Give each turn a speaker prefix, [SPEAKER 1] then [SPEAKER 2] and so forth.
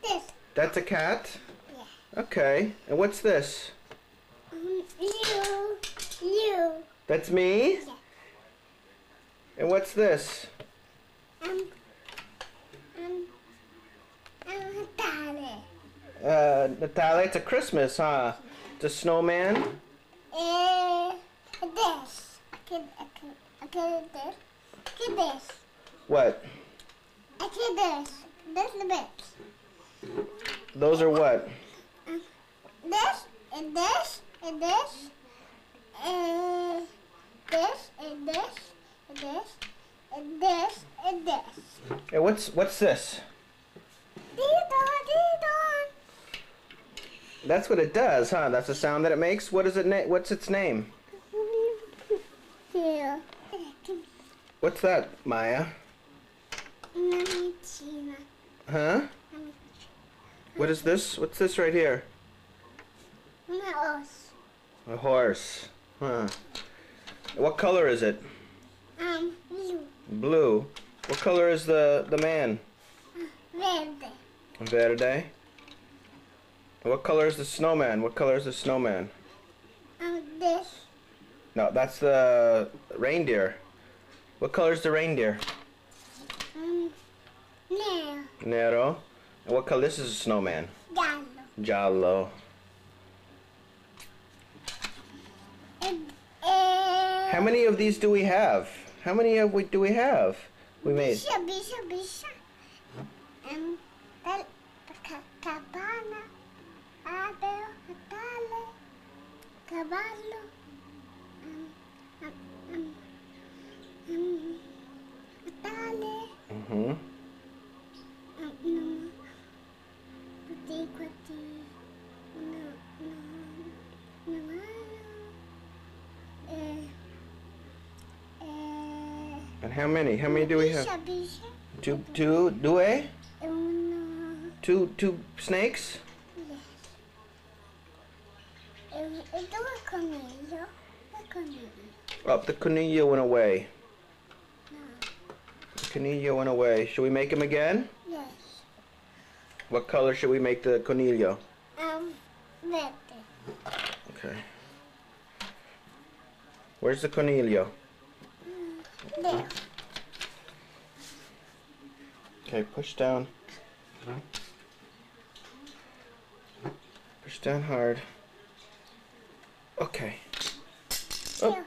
[SPEAKER 1] This.
[SPEAKER 2] That's a cat?
[SPEAKER 1] Yeah.
[SPEAKER 2] Okay. And what's this?
[SPEAKER 1] You.
[SPEAKER 2] That's me?
[SPEAKER 1] Yeah.
[SPEAKER 2] And what's this?
[SPEAKER 1] Natale.
[SPEAKER 2] Natalia, it's a Christmas, huh? It's a snowman?
[SPEAKER 1] This. Okay, this. Okay, this.
[SPEAKER 2] What?
[SPEAKER 1] Okay, this. This the bits.
[SPEAKER 2] Those are what?
[SPEAKER 1] This and this and this and this and this and this and this and this.
[SPEAKER 2] And what's this?
[SPEAKER 1] Dee-don.
[SPEAKER 2] That's what it does, huh? That's the sound that it makes? What is it what's its name?
[SPEAKER 1] Here.
[SPEAKER 2] What's that, Maya? Huh? What is this? What's this right here?
[SPEAKER 1] Mouse.
[SPEAKER 2] A horse. Huh. What color is it?
[SPEAKER 1] Blue.
[SPEAKER 2] Blue. What color is the man?
[SPEAKER 1] Verde.
[SPEAKER 2] Verde. And what color is the snowman? What color is the snowman?
[SPEAKER 1] This.
[SPEAKER 2] No, that's the reindeer. What color is the reindeer?
[SPEAKER 1] Nero.
[SPEAKER 2] Nero. And what color? This is a snowman.
[SPEAKER 1] Gallo.
[SPEAKER 2] Giallo. How many of these do we have? How many do we have? We made.
[SPEAKER 1] Bisha. Cabana. Abel. Natale. Cavallo. Natale.
[SPEAKER 2] Mm-hmm. And how many? How many do we have? Two, due? Two snakes? Oh, the conillo went away. The conillo went away. Should we make him again?
[SPEAKER 1] Yes.
[SPEAKER 2] What color should we make the conillo?
[SPEAKER 1] Verde.
[SPEAKER 2] Okay. Where's the conillo?
[SPEAKER 1] There.
[SPEAKER 2] Okay, push down. Push down hard. Okay. Oh.
[SPEAKER 1] Here.